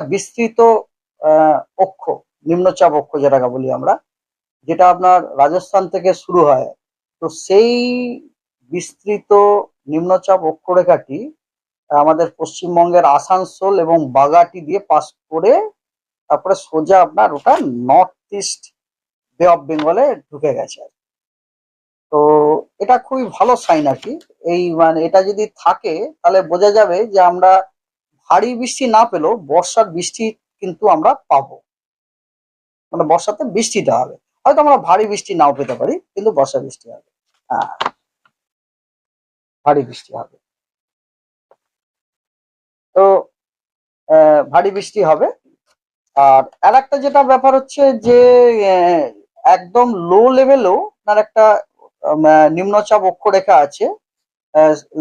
বিস্তৃত অক্ষ, নিম্নচাপ অক্ষ যেটাকে বলি আমরা, যেটা আপনার রাজস্থান থেকে শুরু হয়। তো সেই বিস্তৃত নিম্নচাপ অক্ষরেখাটি আমাদের পশ্চিমবঙ্গের আসানসোল এবং বাগাটি দিয়ে পাস করে তারপরে সোজা আপনার ওটা নর্থ ইস্ট বে অফ বেঙ্গলে ঢুকে গেছে। তো এটা খুবই ভালো সাইন আর কি। এই মানে এটা যদি থাকে তাহলে বোঝা যাবে যে আমরা ভারী বৃষ্টি না পেলেও বর্ষার বৃষ্টি কিন্তু আমরা পাবো। মানে বর্ষাতে বৃষ্টিটা হবে, হয়তো আমরা ভারী বৃষ্টি নাও পেতে পারি, কিন্তু বর্ষা বৃষ্টি হবে। হ্যাঁ, ভারী বৃষ্টি হবে। তো ভারী বৃষ্টি হবে। আর আরেকটা যেটা ব্যাপার হচ্ছে যে আহ, একদম লো লেভেলেও আপনার একটা নিম্নচাপ অক্ষরেখা আছে।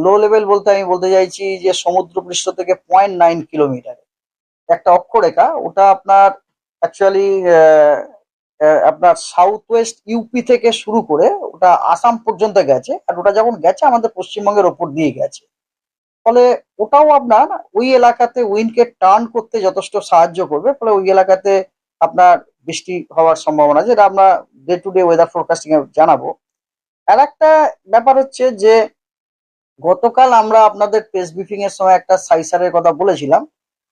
লো লেভেল বলতে আমি বলতে চাইছি যে সমুদ্রপৃষ্ঠ থেকে 0.9 কিলোমিটার একটা অক্ষরেখা, ওটা আপনার অ্যাকচুয়ালি আপনার সাউথ ওয়েস্ট ইউপি থেকে শুরু করে ওটা আসাম পর্যন্ত গেছে, আর ওটা যখন গেছে আমাদের পশ্চিমবঙ্গের ওপর দিয়ে গেছে। ফলে ওটাও আপনার ওই এলাকাতে উইন্ডকে টার্ন করতে যথেষ্ট সাহায্য করবে, ফলে ওই এলাকাতে আপনার বৃষ্টি হওয়ার সম্ভাবনা, যেটা আমরা day to day weather forecasting এ জানাবো। আর একটা ব্যাপার হচ্ছে যে গতকাল আমরা আপনাদের প্রেস ব্রিফিং এর সময় একটা সাইসারের কথা বলেছিলাম।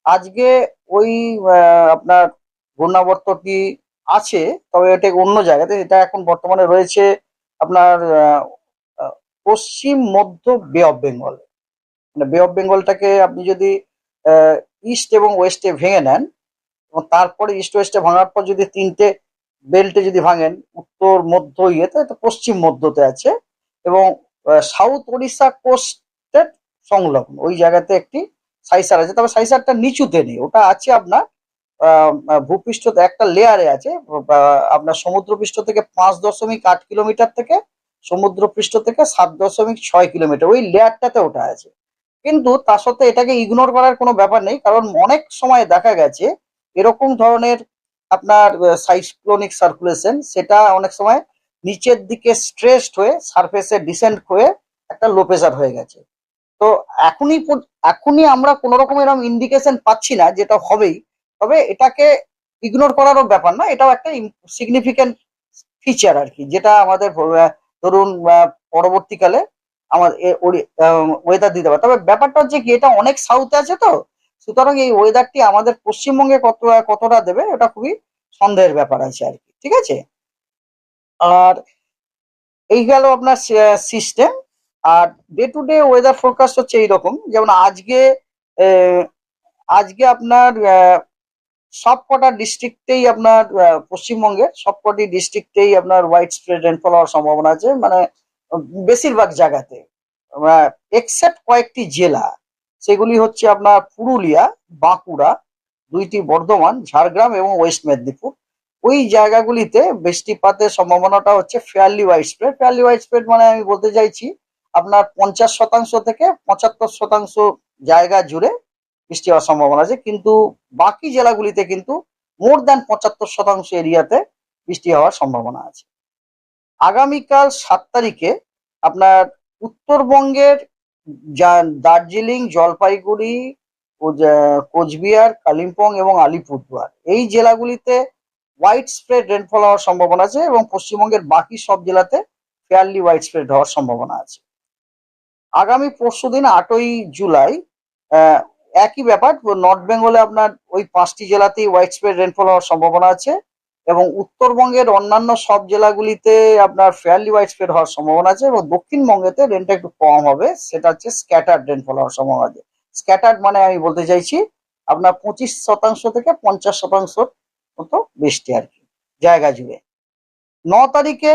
আজকে ওই আপনার ঘূর্ণাবর্তটি আছে, তবে এটা অন্য জায়গাতে। এটা এখন বর্তমানে রয়েছে আপনার পশ্চিম মধ্য বে অফ বেঙ্গল। মানে বে অফ বেঙ্গলটাকে আপনি যদি ইস্ট এবং ওয়েস্টে ভেঙে নেন, এবং তারপরে ইস্ট ওয়েস্টে ভাঙার পর যদি তিনটে বেল্টে যদি ভাঙেন, উত্তর মধ্য ইয়েতে, তো পশ্চিম মধ্যতে আছে। এবং সাউথ ওড়িশা কোস্টের সংলগ্ন ওই জায়গাতে একটি সাইসার আছে, তবে সাইসারটা নিচুতে নেই, ওটা আছে আপনার ভূপৃষ্ঠতে একটা লেয়ারে আছে। আপনার সমুদ্রপৃষ্ঠ থেকে 5.8 কিলোমিটার থেকে সমুদ্রপৃষ্ঠ থেকে 7.6 কিলোমিটার ওই লেয়ারটাতে ওটা আছে। কিন্তু তার সত্ত্বে এটাকে ইগনোর করার কোনো ব্যাপার নেই, কারণ অনেক সময় দেখা গেছে এরকম ধরনের আপনার সাইক্লোনিক সার্কুলেশন, সেটা অনেক সময় নিচের দিকে স্ট্রেসড হয়ে সারফেসে ডিসেন্ড হয়ে একটা লো প্রেসার হয়ে গেছে। তো এখনই আমরা কোনো রকম এরকম ইন্ডিকেশন পাচ্ছি না যেটা হবেই। তবে এটাকে ইগনোর করারও ব্যাপার না, এটাও একটা সিগনিফিক্যান্ট ফিচার আর কি, যেটা আমাদের ধরুন পরবর্তীকালে আমার ওয়েদার দিতে পারে। তবে ব্যাপারটা হচ্ছে কি, এটা অনেক সাউথে আছে, তো সুতরাং এই ওয়েদারটি আমাদের পশ্চিমবঙ্গে কতটা দেবে এটা খুবই সন্দেহের ব্যাপার আছে আর কি। ঠিক আছে। আর এই গেল আপনার সিস্টেম। আর day to day weather forecast হচ্ছে এইরকম, যেমন আহ, আজকে আপনার সবকটা ডিস্ট্রিক্টেই আপনার পশ্চিমবঙ্গের সবকটি ডিস্ট্রিক্টেই আপনার হোয়াইট স্প্রেড রেনফল হওয়ার সম্ভাবনা আছে। মানে বেশিরভাগ জায়গাতে, এক্সেপ্ট কয়েকটি জেলা, সেগুলি হচ্ছে আপনার পুরুলিয়া, বাঁকুড়া, দুইটি বর্ধমান, ঝাড়গ্রাম এবং ওয়েস্ট মেদিনীপুর। ওই জায়গাগুলিতে বৃষ্টিপাতের সম্ভাবনাটা হচ্ছে fairly wide spread. Fairly wide spread মানে আমি বলতে চাইছি আপনার 50% থেকে 75% জায়গা জুড়ে বৃষ্টি হওয়ার সম্ভাবনা আছে, কিন্তু বাকি জেলাগুলিতে কিন্তু মোর দ্যান 75% এরিয়াতে বৃষ্টি হওয়ার সম্ভাবনা আছে। আগামীকাল 7 তারিখে আপনার উত্তরবঙ্গের দার্জিলিং, জলপাইগুড়ি, কোচবিহার, কালিম্পং এবং আলিপুরদুয়ার এই জেলাগুলিতে হোয়াইট স্প্রেড রেনফল হওয়ার সম্ভাবনা আছে, এবং পশ্চিমবঙ্গের বাকি সব জেলাতে ফেয়ারলি হোয়াইট স্প্রেড হওয়ার সম্ভাবনা আছে। আগামী পরশুদিন 8ই জুলাই আহ, একই ব্যাপার, নর্থ বেঙ্গলে আপনার ওই 5টি জেলাতেই হোয়াইট স্প্রেড রেনফল হওয়ার সম্ভাবনা আছে, এবং উত্তরবঙ্গের অন্যান্য সব জেলাগুলিতে আপনার ফেয়ারলি হোয়াইট স্প্রেড হওয়ার সম্ভাবনা আছে, এবং দক্ষিণবঙ্গেতে রেনটা একটু কম হবে, সেটা হচ্ছে স্ক্যাটার্ড রেনফল হওয়ার সম্ভাবনা আছে। স্ক্যাটার্ড মানে আমি বলতে চাইছি আপনার 25% থেকে 50% মতো বৃষ্টি আর কি, জায়গা জুড়ে। 9 তারিখে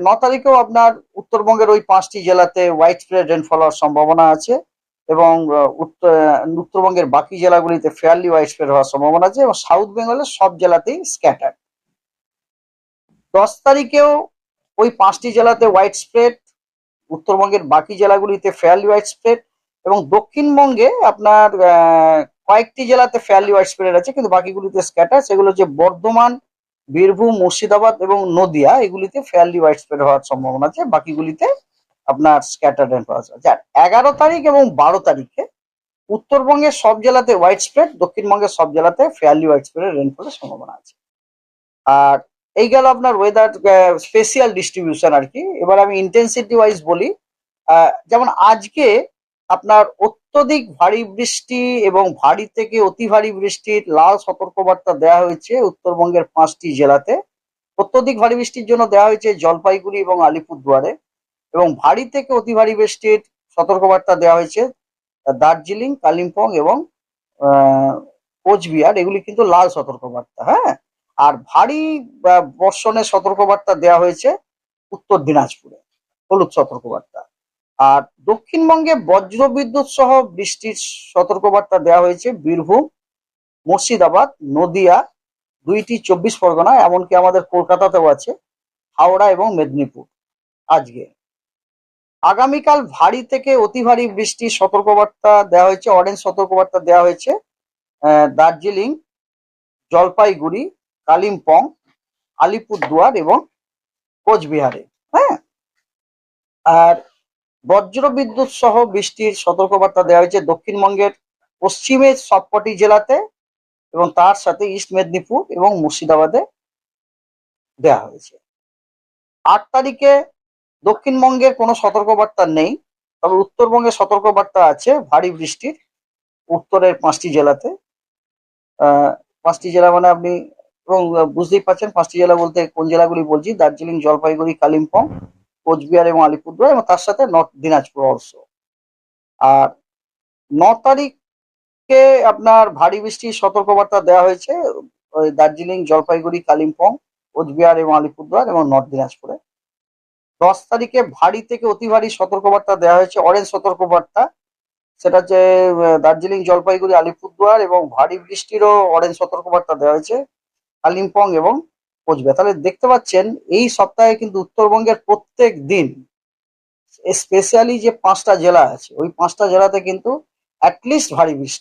9 তারিখেও আপনার উত্তরবঙ্গের ওই 5টি জেলাতে হোয়াইট স্প্রেড রেনফল হওয়ার সম্ভাবনা আছে, এবং উত্তরবঙ্গের বাকি জেলাগুলিতে ফেয়ারলি হোয়াইট স্প্রেড হওয়ার সম্ভাবনা আছে, এবং সাউথ বেঙ্গলের সব জেলাতেই স্ক্যাটার। 10 তারিখেও ওই 5টি জেলাতে হোয়াইট স্প্রেড, উত্তরবঙ্গের বাকি জেলাগুলিতে ফেয়ারলি হোয়াইট স্প্রেড, এবং দক্ষিণবঙ্গে আপনার কয়েকটি জেলাতে ফেয়ারলি হোয়াইট স্প্রেড আছে, কিন্তু বাকিগুলিতে স্ক্যাটার। সেগুলো হচ্ছে বর্ধমান, বীরভূম, মুর্শিদাবাদ এবং নদিয়া, এগুলিতে ফেয়ারলি হোয়াইট স্প্রেড হওয়ার সম্ভাবনা আছে, বাকিগুলিতে আপনার স্ক্যাটার রেনফল আছে। 11 তারিখ এবং 12 তারিখে উত্তরবঙ্গের সব জেলাতে হোয়াইট স্প্রেড, দক্ষিণবঙ্গের সব জেলাতে ফেয়ারলি হোয়াইট স্প্রেড রেনফলের সম্ভাবনা আছে। আর এই গেল আপনার ওয়েদার স্পেশিয়াল ডিস্ট্রিবিউশন আর কি। এবার আমি ইন্টেন্সিটি ওয়াইজ বলি। যেমন আজকে আপনার অত্যধিক ভারী বৃষ্টি এবং ভারী থেকে অতি ভারী বৃষ্টির লাল সতর্কবার্তা দেওয়া হয়েছে উত্তরবঙ্গের 5টি জেলাতে। অত্যধিক ভারী বৃষ্টির জন্য দেওয়া হয়েছে জলপাইগুড়ি এবং আলিপুরদুয়ারে, এবং ভারী থেকে অতি ভারী বৃষ্টির সতর্কবার্তা দেওয়া হয়েছে দার্জিলিং, কালিম্পং এবং আহ, কোচবিহার। এগুলি কিন্তু লাল সতর্কবার্তা, হ্যাঁ। আর ভারী বর্ষণের সতর্কবার্তা দেওয়া হয়েছে উত্তর দিনাজপুরে, হলুদ সতর্কবার্তা। আর দক্ষিণবঙ্গে বজ্রবিদ্যুৎ সহ বৃষ্টির সতর্কবার্তা দেওয়া হয়েছে বীরভূম, মুর্শিদাবাদ, নদিয়া, 2টি 24 পরগনা, এমনকি আমাদের কলকাতাতেও আছে, হাওড়া এবং মেদিনীপুর। আজকে আগামীকাল ভারী থেকে অতি ভারী বৃষ্টির সতর্কবার্তা দেওয়া হয়েছে, অরেঞ্জ সতর্কবার্তা দেওয়া হয়েছে দার্জিলিং, জলপাইগুড়ি, কালিম্পং, আলিপুরদুয়ার এবং কোচবিহারে, হ্যাঁ। আর বজ্রবিদ্যুৎ সহ বৃষ্টির সতর্কবার্তা দেওয়া হয়েছে দক্ষিণবঙ্গের পশ্চিমের সবকটি জেলাতে, এবং তার সাথে ইস্ট মেদিনীপুর এবং মুর্শিদাবাদে দেওয়া হয়েছে। 8 তারিখে দক্ষিণবঙ্গের কোনো সতর্কবার্তা নেই, তবে উত্তরবঙ্গের সতর্কবার্তা আছে ভারী বৃষ্টির উত্তরের 5টি জেলাতে। 5টি জেলা মানে আপনি, এবং বুঝতেই পারছেন 5টি জেলা বলতে কোন জেলাগুলি বলছি: দার্জিলিং, জলপাইগুড়ি, কালিম্পং, কোচবিহার এবং আলিপুরদুয়ার, এবং তার সাথে নর্থ দিনাজপুর অলসো। আর 9 তারিখে আপনার ভারী বৃষ্টির সতর্কবার্তা দেওয়া হয়েছে ওই দার্জিলিং, জলপাইগুড়ি, কালিম্পং, কোচবিহার এবং আলিপুরদুয়ার এবং নর্থ দিনাজপুরে। 10 তারিখে ভারী থেকে অতি ভারী সতর্কবার্তা দেওয়া হয়েছে, অরেঞ্জ সতর্কবার্তা। সেটা হচ্ছে দার্জিলিং, জলপাইগুড়ি, আলিপুরদুয়ার, এবং ভারী বৃষ্টিরও অরেঞ্জ সতর্কবার্তা দেওয়া হয়েছে কালিম্পং এবং কোচবিহার। তাহলে দেখতে পাচ্ছেন এই সপ্তাহে কিন্তু উত্তরবঙ্গের প্রত্যেক দিন, স্পেশালি যে 5টা জেলা আছে ওই 5টা জেলাতে কিন্তু অ্যাটলিস্ট ভারী বৃষ্টি।